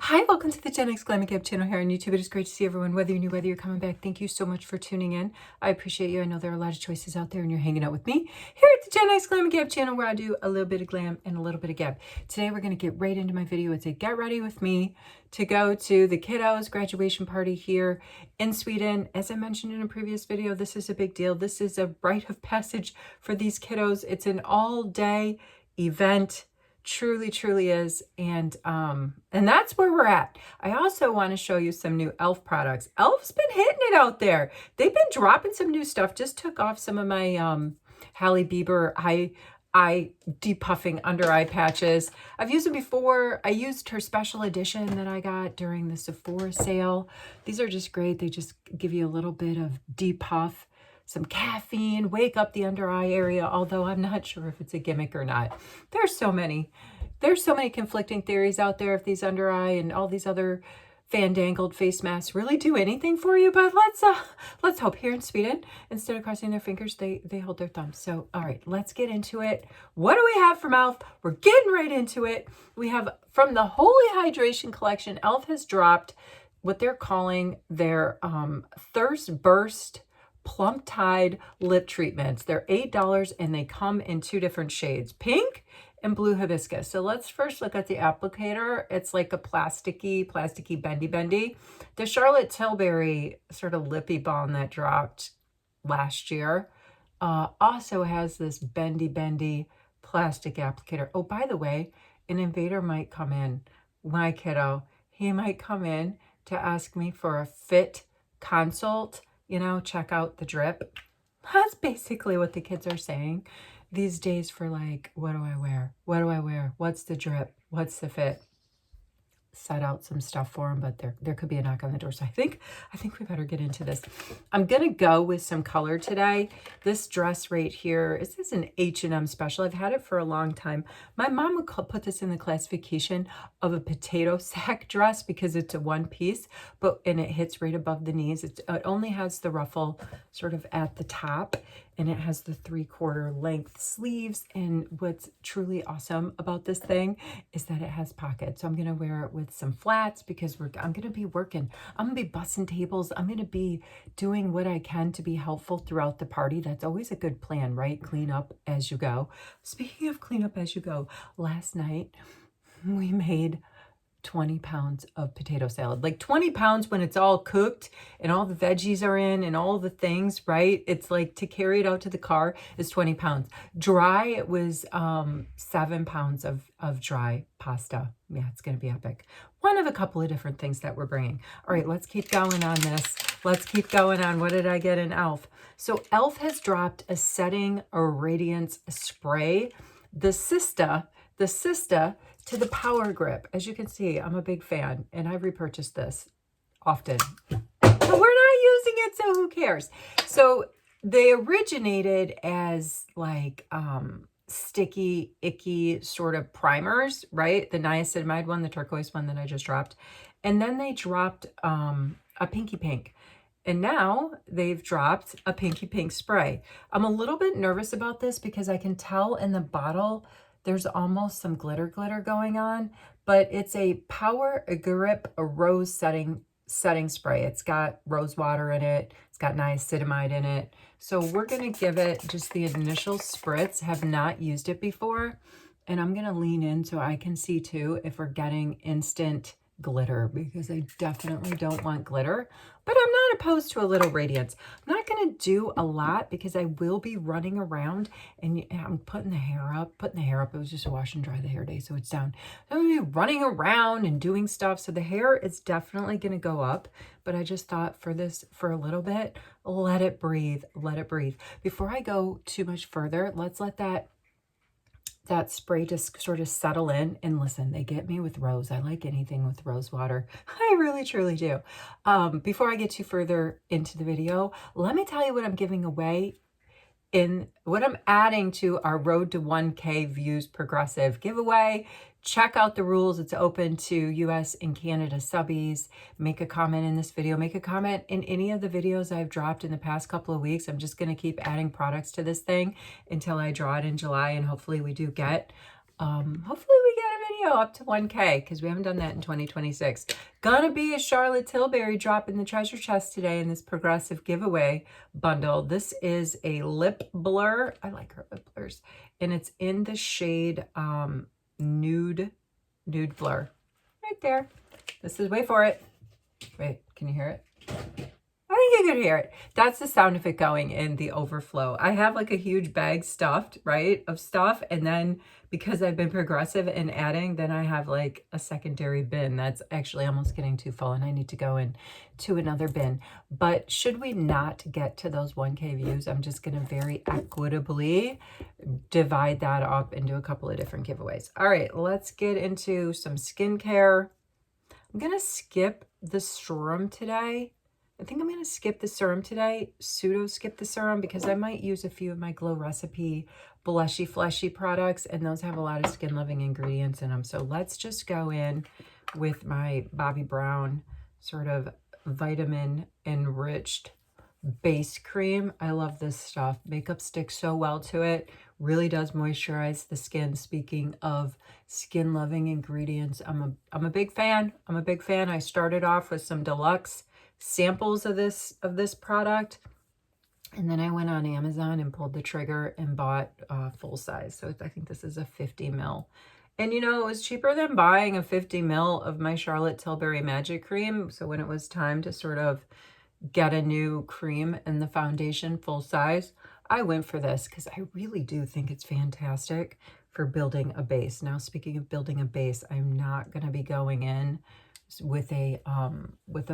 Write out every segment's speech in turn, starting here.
Hi, welcome to the Gen X Glam and Gab channel here on YouTube. It is great to see everyone, whether you're new, whether you're coming back. Thank you so much for tuning in. I appreciate you. I know there are a lot of choices out there and you're hanging out with me here at the Gen X Glam and Gab channel where I do a little bit of glam and a little bit of gab. Today we're going to get right into my video. It's a get ready with me to go to the kiddos graduation party here in Sweden. As I mentioned in a previous video, this is a big deal. This is a rite of passage for these kiddos. It's an all-day event. Truly is. And that's where we're at. I also want to show you some new e.l.f. products. e.l.f.'s been hitting it out there. They've been dropping some new stuff. Just took off some of my Halle Bieber eye depuffing under eye patches. I've used them before. I used her special edition that I got during the Sephora sale. These are just great. They just give you a little bit of depuff, some caffeine, wake up the under eye area, although I'm not sure if it's a gimmick or not. There's so many conflicting theories out there if these under eye and all these other fandangled face masks really do anything for you, but let's hope. Here in Sweden, instead of crossing their fingers, they hold their thumbs. So, all right, let's get into it. What do we have from e.l.f.? We're getting right into it. We have from the Holy Hydration collection, e.l.f. has dropped what they're calling their Thirst Burst Plump Tide lip treatments. They're $8 and they come in two different shades, pink and blue hibiscus. So let's first look at the applicator. It's like a plasticky, bendy. The Charlotte Tilbury sort of lippy balm that dropped last year also has this bendy plastic applicator. Oh, by the way, an invader might come in. My kiddo, he might come in to ask me for a fit consult. You know, check out the drip. That's basically what the kids are saying these days for like, what do I wear? What do I wear? What's the drip? What's the fit? Set out some stuff for them, but there could be a knock on the door. So I think we better get into this. I'm going to go with some color today. This dress right here, this is an H&M special. I've had it for a long time. My mom would put this in the classification of a potato sack dress because it's a one piece, and it hits right above the knees. It only has the ruffle sort of at the top, and it has the 3/4 length sleeves. And what's truly awesome about this thing is that it has pockets. So I'm going to wear it with some flats because I'm going to be working. I'm going to be bussing tables. I'm going to be doing what I can to be helpful throughout the party. That's always a good plan, right? Clean up as you go. Speaking of clean up as you go, last night we made 20 pounds of potato salad. Like 20 pounds when it's all cooked and all the veggies are in and all the things, right? It's like to carry it out to the car is 20 pounds. Dry, it was 7 pounds of dry pasta. Yeah, it's going to be epic. One of a couple of different things that we're bringing. All right, let's keep going on this. Let's keep going on. What did I get in e.l.f.? So e.l.f. has dropped a setting or radiance spray. The Sista to the Power Grip. As you can see, I'm a big fan, and I've repurchased this often. But we're not using it, so who cares? So they originated as like sticky, icky sort of primers, right? The niacinamide one, the turquoise one that I just dropped. And then they dropped a pinky pink. And now they've dropped a pinky pink spray. I'm a little bit nervous about this because I can tell in the bottle there's almost some glitter going on, but it's a Power Grip rose setting spray. It's got rose water in it. It's got niacinamide in it. So we're going to give it just the initial spritz. Have not used it before. And I'm going to lean in so I can see too if we're getting instant glitter, because I definitely don't want glitter, but I'm not opposed to a little radiance. I'm not going to do a lot because I will be running around and I'm putting the hair up. It was just a wash and dry the hair day, so it's down. I'm going to be running around and doing stuff, so the hair is definitely going to go up, but I just thought for this, for a little bit, let it breathe. Before I go too much further, let's let that spray just sort of settle in. And listen, they get me with rose. I like anything with rose water. I really, truly do. Before I get too further into the video, let me tell you what I'm giving away in what I'm adding to our Road to 1K Views Progressive giveaway. Check out the rules. It's open to US and Canada subbies. Make a comment in this video. Make a comment in any of the videos I've dropped in the past couple of weeks. I'm just going to keep adding products to this thing until I draw it in July, and hopefully we do get a video video up to 1K because we haven't done that in 2026. Gonna be a Charlotte Tilbury drop in the treasure chest today in this progressive giveaway bundle. This is a lip blur. I like her lip blurs. And it's in the shade nude blur. Right there. This is, wait for it. Wait, can you hear it? I think you could hear it. That's the sound of it going in the overflow. I have like a huge bag stuffed, right, of stuff. And then because I've been progressive in adding, then I have like a secondary bin that's actually almost getting too full and I need to go into another bin. But should we not get to those 1K views, I'm just going to very equitably divide that up into a couple of different giveaways. All right, let's get into some skincare. I'm going to skip the serum today. I think I'm going to skip the serum today, pseudo skip the serum, because I might use a few of my Glow Recipe blushy fleshy products, and those have a lot of skin loving ingredients in them. So let's just go in with my Bobbi Brown sort of vitamin enriched base cream. I love this stuff. Makeup sticks so well to it. Really does moisturize the skin. Speaking of skin loving ingredients, I'm a big fan. I'm a big fan. I started off with some deluxe samples of this product, and then I went on Amazon and pulled the trigger and bought full size. So I think this is a 50 ml, and you know, it was cheaper than buying a 50 ml of my Charlotte Tilbury Magic Cream. So when it was time to sort of get a new cream and the foundation full size, I went for this because I really do think it's fantastic for building a base. Now, speaking of building a base, I'm not going to be going in with a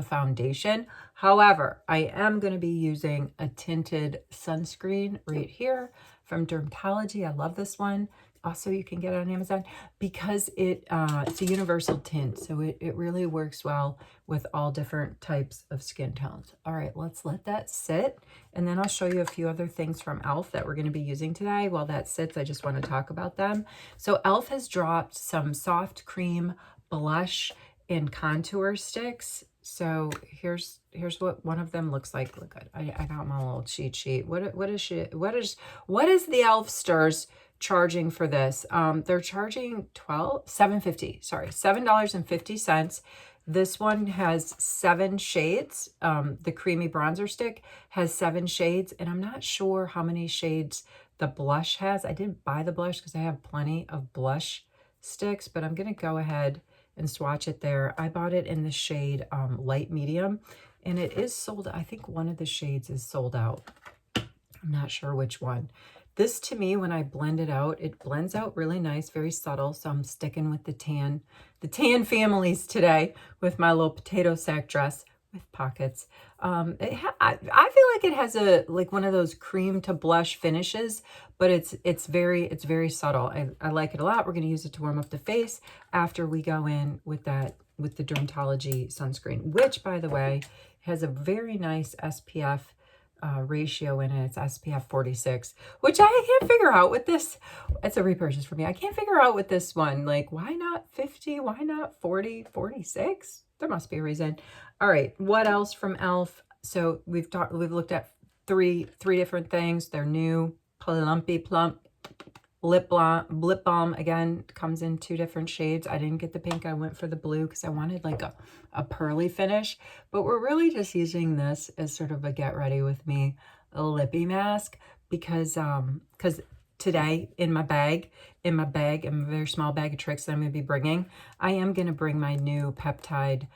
foundation. However, I am going to be using a tinted sunscreen right here from Dermatology. I love this one. Also, you can get it on Amazon because it's a universal tint. So it really works well with all different types of skin tones. All right, let's let that sit. And then I'll show you a few other things from e.l.f. that we're going to be using today. While that sits, I just want to talk about them. So e.l.f. has dropped some soft cream blush and contour sticks. So here's what one of them looks like. Look, I got my little cheat sheet. What is the e.l.f. Stars charging for this? They're charging $7.50. This one has 7 shades. The creamy bronzer stick has 7 shades, and I'm not sure how many shades the blush has. I didn't buy the blush because I have plenty of blush sticks, but I'm gonna go ahead and swatch it there. I bought it in the shade light medium, and it is sold. I think one of the shades is sold out. I'm not sure which one. This, to me, when I blend it out, it blends out really nice, very subtle. So I'm sticking with the tan families today with my little potato sack dress with pockets. I feel like it has like one of those cream to blush finishes, but it's very subtle. I like it a lot. We're going to use it to warm up the face after we go in with the Dermatology sunscreen, which, by the way, has a very nice SPF ratio in it. It's SPF 46, which I can't figure out with this. It's a repurchase for me. I can't figure out with this one. Like, why not 50? Why not 40, 46? There must be a reason. All right, what else from e.l.f.? So we've looked at three different things. They're new, Plumpy Plump lip balm. Again, comes in 2 different shades. I didn't get the pink. I went for the blue because I wanted like a pearly finish. But we're really just using this as sort of a get ready with me a lippy mask because today in my bag, in a very small bag of tricks that I'm going to be bringing, I am going to bring my new Peptide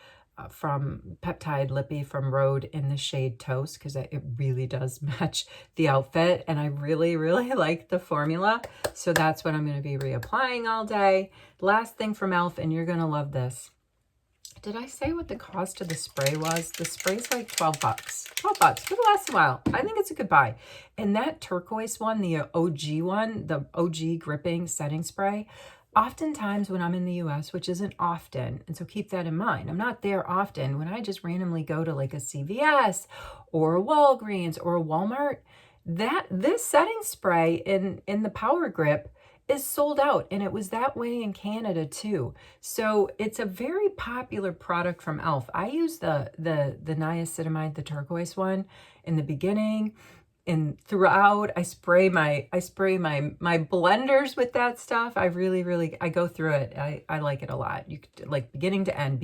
Lippy from Rhode in the shade Toast because it really does match the outfit, and I really like the formula. So that's what I'm going to be reapplying all day. Last thing from e.l.f., and you're going to love this. Did I say what the cost of the spray was? The spray's like 12 bucks. 12 bucks. It'll last a while. I think it's a good buy. And that turquoise one, the OG one, the OG gripping setting spray, oftentimes when I'm in the US, which isn't often, and so keep that in mind, I'm not there often, when I just randomly go to like a CVS or a Walgreens or a Walmart, this setting spray in the Power Grip is sold out, and it was that way in Canada too. So it's a very popular product from e.l.f. I use the niacinamide, the turquoise one, in the beginning, throughout. I spray my blenders with that stuff. I really I go through it. I like it a lot. You could, like, beginning to end,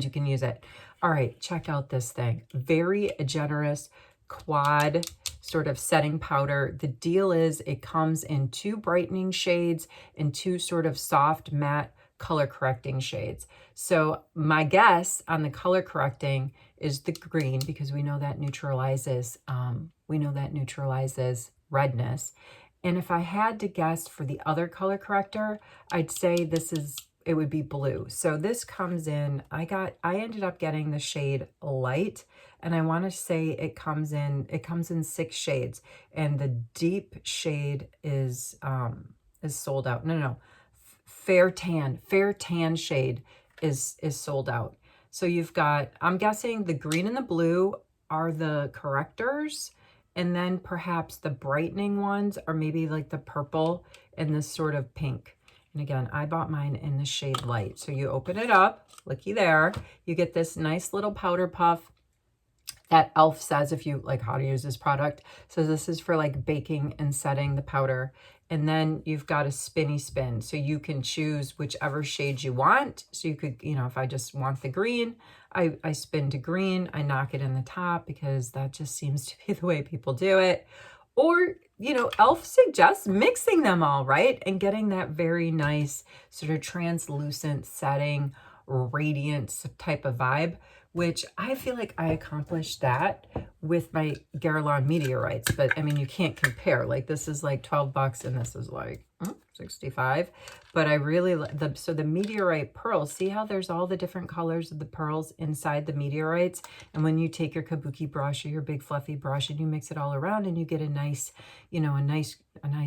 you can use it. All right, check out this thing. Very generous quad sort of setting powder. The deal is it comes in 2 brightening shades and 2 sort of soft matte color correcting shades. So my guess on the color correcting is the green, because we know that neutralizes redness. And if I had to guess for the other color corrector, I'd say it would be blue. So this comes in, I ended up getting the shade light, and I want to say it comes in 6 shades, and the deep shade is sold out. No. Fair tan shade is sold out. So you've got, I'm guessing the green and the blue are the correctors, and then perhaps the brightening ones are maybe like the purple and this sort of pink. And again, I bought mine in the shade light. So you open it up, looky there, you get this nice little powder puff that e.l.f. says, if you like how to use this product. So this is for like baking and setting the powder. And then you've got a spinny spin. So you can choose whichever shade you want. So you could, if I just want the green, I spin to green, I knock it in the top, because that just seems to be the way people do it. Or, e.l.f. suggests mixing them all, right? And getting that very nice sort of translucent setting, radiance type of vibe, which I feel like I accomplished that with my Guerlain meteorites. But I mean, you can't compare. Like, this is like $12 and this is like 65. But I really, so the meteorite pearls, see how there's all the different colors of the pearls inside the meteorites? And when you take your kabuki brush or your big fluffy brush and you mix it all around, and you get a nice, a nice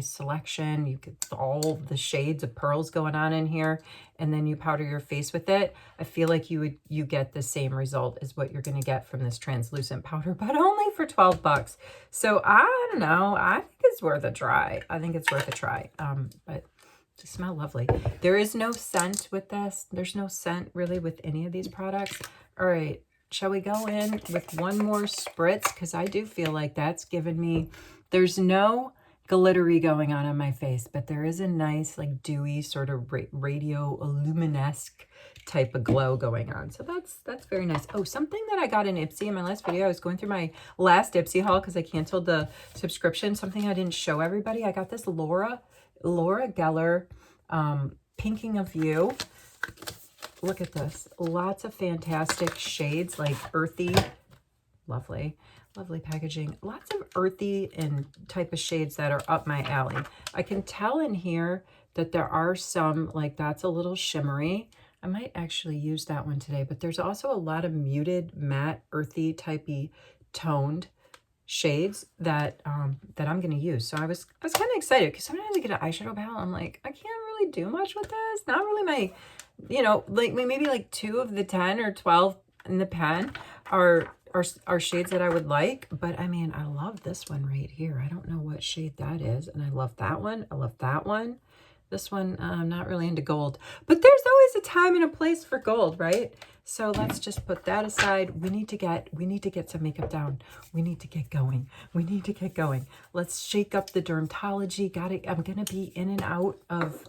selection. You get all the shades of pearls going on in here, and then you powder your face with it. I feel like you get the same result as what you're going to get from this translucent powder, but only for $12. So I don't know. I think it's worth a try. But they smell lovely. There is no scent with this. There's no scent really with any of these products. All right. Shall we go in with one more spritz? Because I do feel like that's given me, there's no glittery going on my face, but there is a nice, like, dewy sort of radio luminesque type of glow going on. So that's very nice. Oh, something that I got in Ipsy in my last video, I was going through my last Ipsy haul because I canceled the subscription. Something I didn't show everybody. I got this Laura Geller Pinking of You. Look at this. Lots of fantastic shades, like earthy, lovely packaging. Lots of earthy and type of shades that are up my alley. I can tell in here that there are some, like, that's a little shimmery. I might actually use that one today, but there's also a lot of muted, matte, earthy, typey, toned shades that that I'm going to use. So I was kind of excited, because sometimes I get an eyeshadow palette, I'm like, I can't really do much with this. Not really my, like maybe like 2 of the 10 or 12 in the pen are shades that I would like. But I mean, I love this one right here. I don't know what shade that is, and I love that one. I love that one. This one, I'm not really into gold, but there's always a time and a place for gold, right? So let's just put that aside. We need to get some makeup down. We need to get going. Let's shake up the dermatology. I'm gonna be in and out of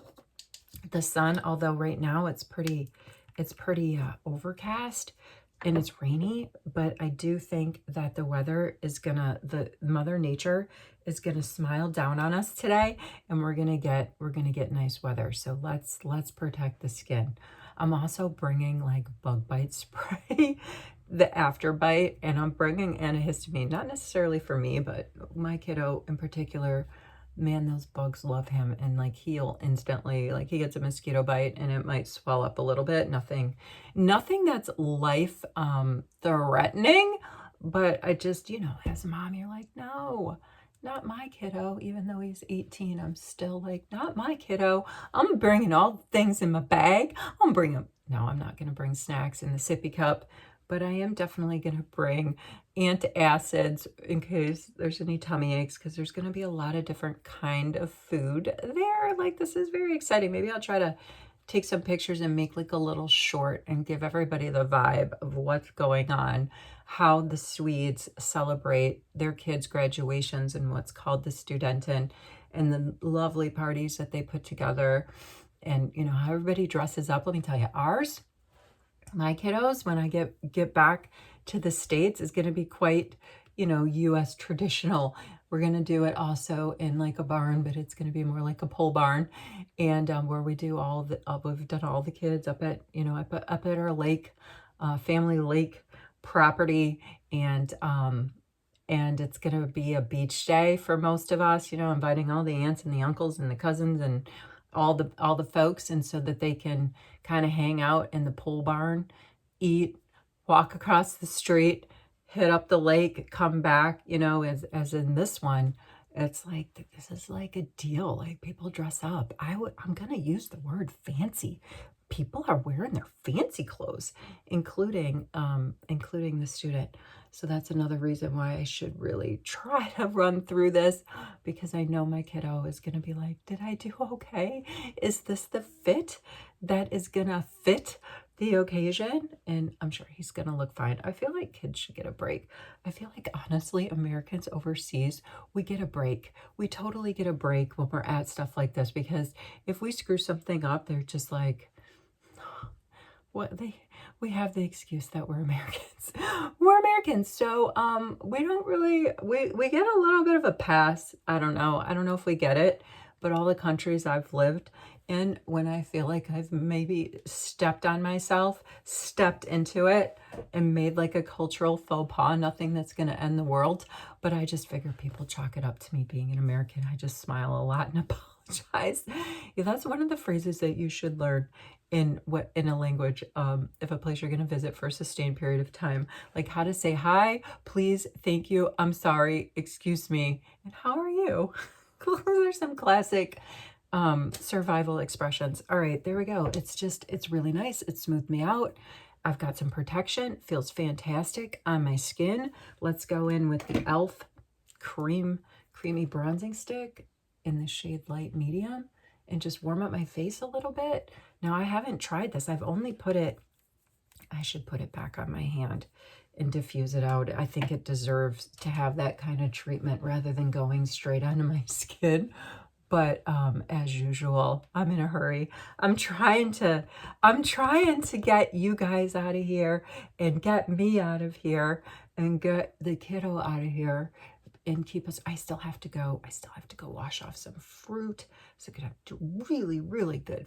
the sun, although right now it's pretty overcast and it's rainy, but I do think that the weather is the Mother Nature is gonna smile down on us today, and we're gonna get nice weather. So let's protect the skin. I'm also bringing like bug bite spray, the after bite, and I'm bringing antihistamine, not necessarily for me, but my kiddo in particular. Man, those bugs love him, and like he'll instantly, like, he gets a mosquito bite and it might swell up a little bit. Nothing that's life threatening, but I just, as a mom, you're like, no, not my kiddo. Even though he's 18, I'm still like, not my kiddo. I'm bringing all the things in my bag. I'm not going to bring snacks in the sippy cup, but I am definitely going to bring antacids in case there's any tummy aches, because there's going to be a lot of different kind of food there. Like, this is very exciting. Maybe I'll try to take some pictures and make like a little short and give everybody the vibe of what's going on, how the Swedes celebrate their kids' graduations and what's called the Studenten, and the lovely parties that they put together, and you know how everybody dresses up. Let me tell you, my kiddos, when I get back to the States, is going to be quite, you know, U.S. traditional. We're going to do it also in like a barn, but it's going to be more like a pole barn, and where we do all the, we've done all the kids up at, you know, up at our lake, family lake property, and it's going to be a beach day for most of us, you know, inviting all the aunts and the uncles and the cousins and all the folks, and so that they can kind of hang out in the pole barn, eat, walk across the street, hit up the lake, come back, you know, as in this one, it's like, this is like a deal. Like, people dress up. I'm going to use the word fancy. People are wearing their fancy clothes, including the student. So that's another reason why I should really try to run through this, because I know my kiddo is going to be like, did I do okay? Is this the fit that is going to fit the occasion? And I'm sure he's going to look fine. I feel like kids should get a break. I feel like, honestly, Americans overseas, we get a break. We totally get a break when we're at stuff like this, because if we screw something up, they're just like, we have the excuse that we're Americans. We're Americans, so we don't really, we get a little bit of a pass. I don't know if we get it, but all the countries I've lived in, when I feel like I've maybe stepped on myself, stepped into it, and made like a cultural faux pas, nothing that's going to end the world, but I just figure people chalk it up to me being an American. I just smile a lot and apologize. Yeah, that's one of the phrases that you should learn in a language, if a place you're going to visit for a sustained period of time, like how to say hi, please, thank you, I'm sorry, excuse me, and how are you? Those are some classic survival expressions. All right, there we go. It's really nice. It smoothed me out. I've got some protection. Feels fantastic on my skin. Let's go in with the e.l.f. creamy bronzing stick in the shade light medium, and just warm up my face a little bit. Now, I haven't tried this. I've only put it, I should put it back on my hand and diffuse it out. I think it deserves to have that kind of treatment rather than going straight onto my skin. But as usual, I'm in a hurry. I'm trying to get you guys out of here and get me out of here and get the kiddo out of here and keep us. I still have to go wash off some fruit. So I'm gonna do really, really good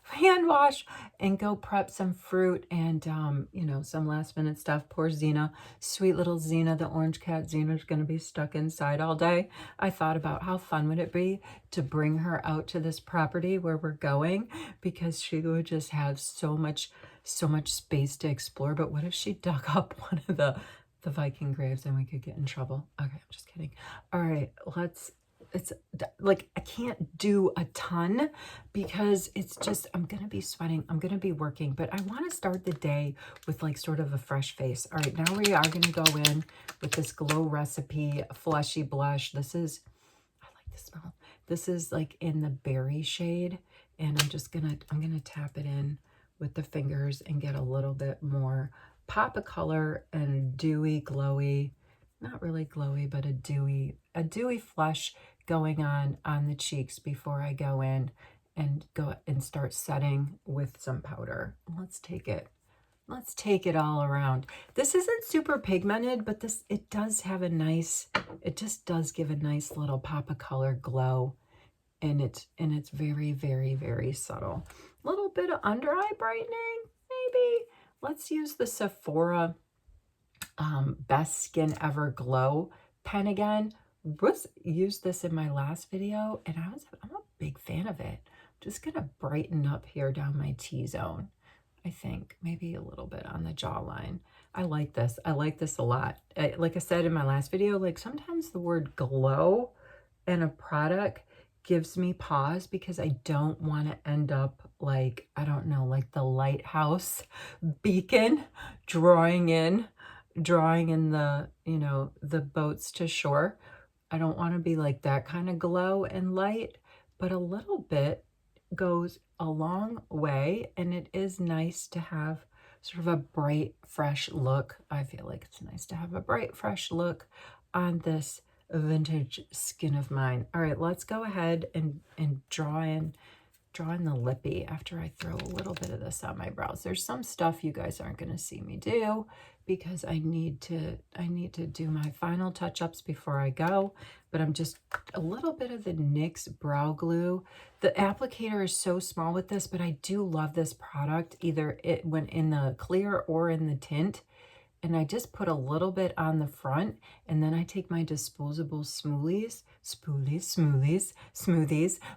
hand wash and go prep some fruit and you know, some last minute stuff. Poor Xena, sweet little Xena, the orange cat. Xena's gonna be stuck inside all day. I thought about how fun would it be to bring her out to this property where we're going, because she would just have so much space to explore. But what if she dug up one of the Viking graves and we could get in trouble? Okay, I'm just kidding. All right, it's like, I can't do a ton because it's just, I'm going to be sweating. I'm going to be working, but I want to start the day with like sort of a fresh face. All right, now we are going to go in with this Glow Recipe Fleshy Blush. This is, I like the smell. This is like in the berry shade, and I'm going to tap it in with the fingers and get a little bit more pop of color and dewy, glowy, not really glowy, but a dewy flush going on the cheeks before I go in and start setting with some powder. Let's take it all around. This isn't super pigmented, but it does have a nice, it just does give a nice little pop of color glow, and it's very, very, very subtle. A little bit of under eye brightening, maybe. Let's use the Sephora Best Skin Ever Glow pen again. Used this in my last video, and I'm a big fan of it. Just gonna brighten up here down my T-zone. I think maybe a little bit on the jawline. I like this. I like this a lot. Like I said in my last video, like sometimes the word glow in a product gives me pause, because I don't want to end up like, I don't know, like the lighthouse beacon drawing in the, you know, the boats to shore. I don't want to be like that kind of glow and light, but a little bit goes a long way, and it is nice to have sort of a bright, fresh look. I feel like it's nice to have a bright, fresh look on this vintage skin of mine. All right, let's go ahead and draw in the lippy after I throw a little bit of this on my brows. There's some stuff you guys aren't going to see me do because I need to do my final touch-ups before I go, but I'm just a little bit of the NYX brow glue. The applicator is so small with this, but I do love this product, either it when in the clear or in the tint. And I just put a little bit on the front, and then I take my disposable smoothies,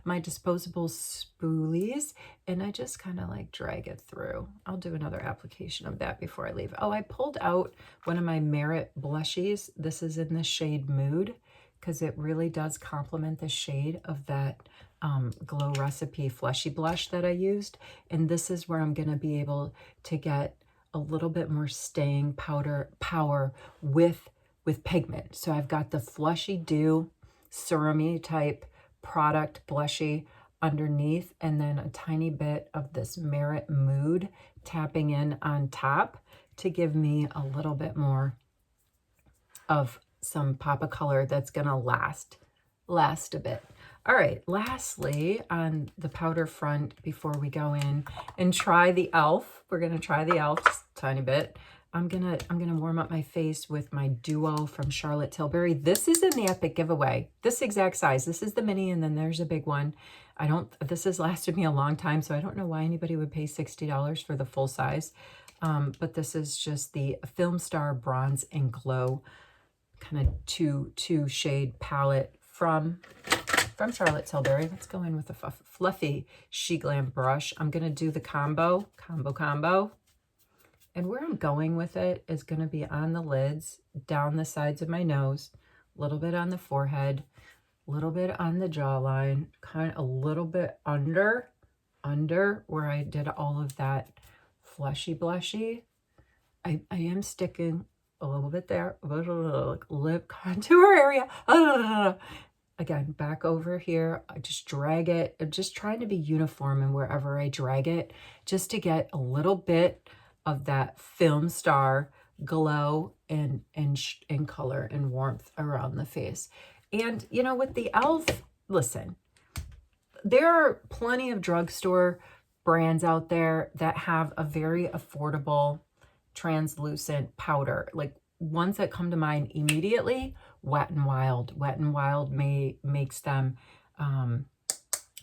my disposable spoolies, and I just kind of like drag it through. I'll do another application of that before I leave. Oh, I pulled out one of my Merit blushies. This is in the shade Mood, because it really does complement the shade of that Glow Recipe Fleshy Blush that I used. And this is where I'm going to be able to get a little bit more staying power with pigment. So I've got the Fleshy Dew serum-y type product blushy underneath, and then a tiny bit of this Merit Mood tapping in on top to give me a little bit more of some pop of color that's gonna last a bit. All right, lastly, on the powder front, before we go in and try the e.l.f., we're gonna try the e.l.f. just a tiny bit. I'm gonna warm up my face with my Duo from Charlotte Tilbury. This is in the Epic giveaway, this exact size. This is the mini, and then there's a big one. This has lasted me a long time, so I don't know why anybody would pay $60 for the full size. But this is just the Film Star Bronze and Glow kind of two shade palette from Charlotte Tilbury. Let's go in with a fluffy She Glam brush. I'm going to do the combo. And where I'm going with it is going to be on the lids, down the sides of my nose, a little bit on the forehead, a little bit on the jawline, kind of a little bit under where I did all of that fleshy blushy. I am sticking a little bit there, a little lip contour area. Again, back over here, I just drag it. I'm just trying to be uniform in wherever I drag it, just to get a little bit of that Film Star glow and color and warmth around the face. And, you know, with the e.l.f., listen, there are plenty of drugstore brands out there that have a very affordable translucent powder. Like, ones that come to mind immediately, Wet n Wild. Wet n Wild makes them.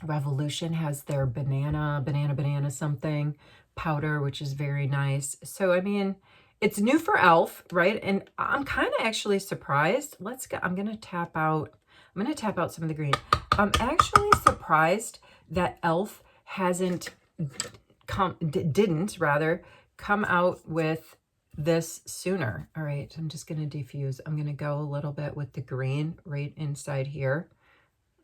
Revolution has their banana something powder, which is very nice. So, I mean, it's new for e.l.f., right? And I'm kind of actually surprised. I'm going to tap out some of the green. I'm actually surprised that e.l.f. didn't come out with this sooner. All right, I'm just going to diffuse. I'm going to go a little bit with the green right inside here.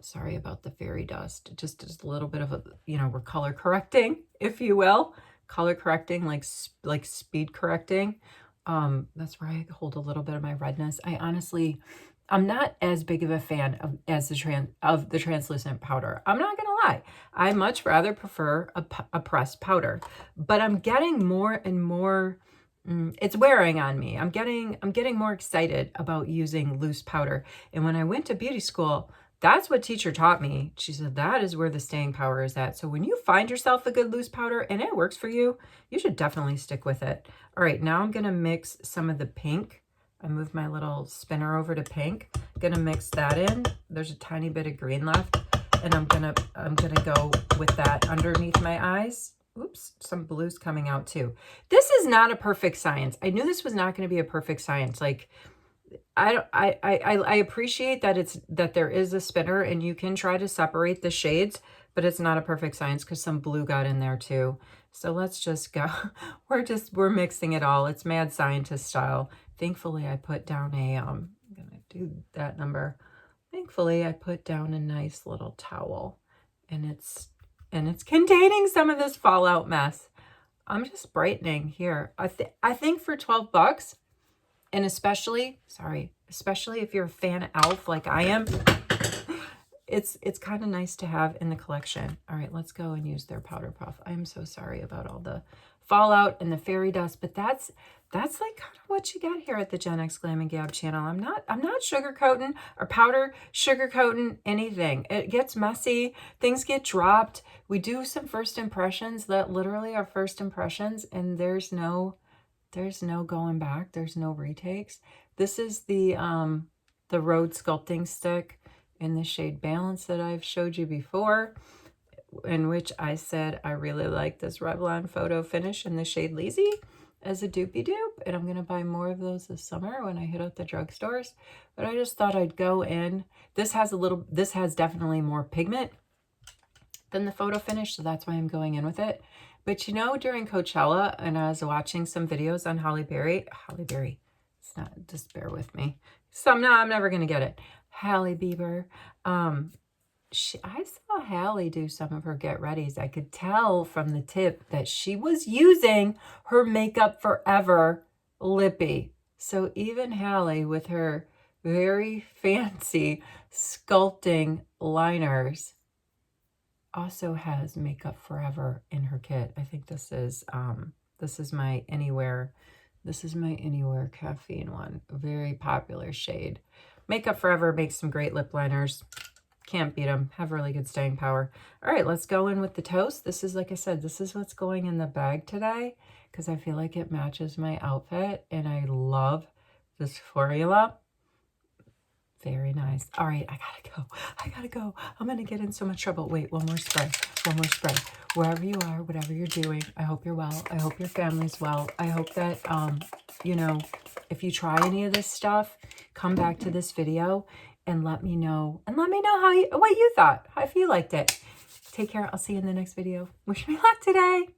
Sorry about the fairy dust. Just a little bit of a, we're color correcting, if you will. Color correcting, like speed correcting. That's where I hold a little bit of my redness. I'm not as big of a fan of the translucent powder. I'm not gonna lie. I much rather prefer a pressed powder, but I'm getting more and more. It's wearing on me. I'm getting more excited about using loose powder. And when I went to beauty school, that's what teacher taught me. She said that is where the staying power is at. So when you find yourself a good loose powder and it works for you, you should definitely stick with it. All right, now I'm gonna mix some of the pink. I moved my little spinner over to pink. I'm gonna mix that in. There's a tiny bit of green left, and I'm gonna go with that underneath my eyes. Oops, some blues coming out too. This is not a perfect science. I knew this was not going to be a perfect science. Like, I appreciate that there is a spinner and you can try to separate the shades, but it's not a perfect science because some blue got in there too. So let's just go. We're mixing it all. It's mad scientist style. Thankfully, I put down I'm gonna do that number. Thankfully, I put down a nice little towel, and it's containing some of this fallout mess. I'm just brightening here. I think for $12, and especially if you're a fan of e.l.f. like I am, it's kind of nice to have in the collection. All right, let's go and use their powder puff. I'm so sorry about all the fallout and the fairy dust, but that's like kind of what you get here at the Gen X Glam and Gab channel. I'm not sugarcoating or powder sugarcoating anything. It gets messy, things get dropped. We do some first impressions that literally are first impressions, and there's no going back. There's no retakes. This is the Road Sculpting Stick in the shade Balance that I've showed you before, in which I said I really like this Revlon Photo Finish in the shade Lazy as a dupey dupe, and I'm going to buy more of those this summer when I hit out the drugstores. But I just thought I'd go in. This has definitely more pigment than the Photo Finish, so that's why I'm going in with it. But you know, during Coachella, and I was watching some videos on Halle Berry, it's not, just bear with me. I'm never going to get it. Halle Bieber. I saw Halle do some of her get readies. I could tell from the tip that she was using her Makeup Forever lippy. So even Halle, with her very fancy sculpting liners, also has Makeup Forever in her kit. I think this is my Anywhere. This is my Anywhere Caffeine one. A very popular shade. Makeup Forever makes some great lip liners. Can't beat them. Have really good staying power. All right, let's go in with the toast. This is, like I said, this is what's going in the bag today because I feel like it matches my outfit, and I love this formula. Very nice. All right, I gotta go. I'm gonna get in so much trouble. Wait, one more spray. Wherever you are, whatever you're doing, I hope you're well. I hope your family's well. I hope that, you know, if you try any of this stuff, come back to this video and let me know. And let me know what you thought, if you liked it. Take care. I'll see you in the next video. Wish me luck today.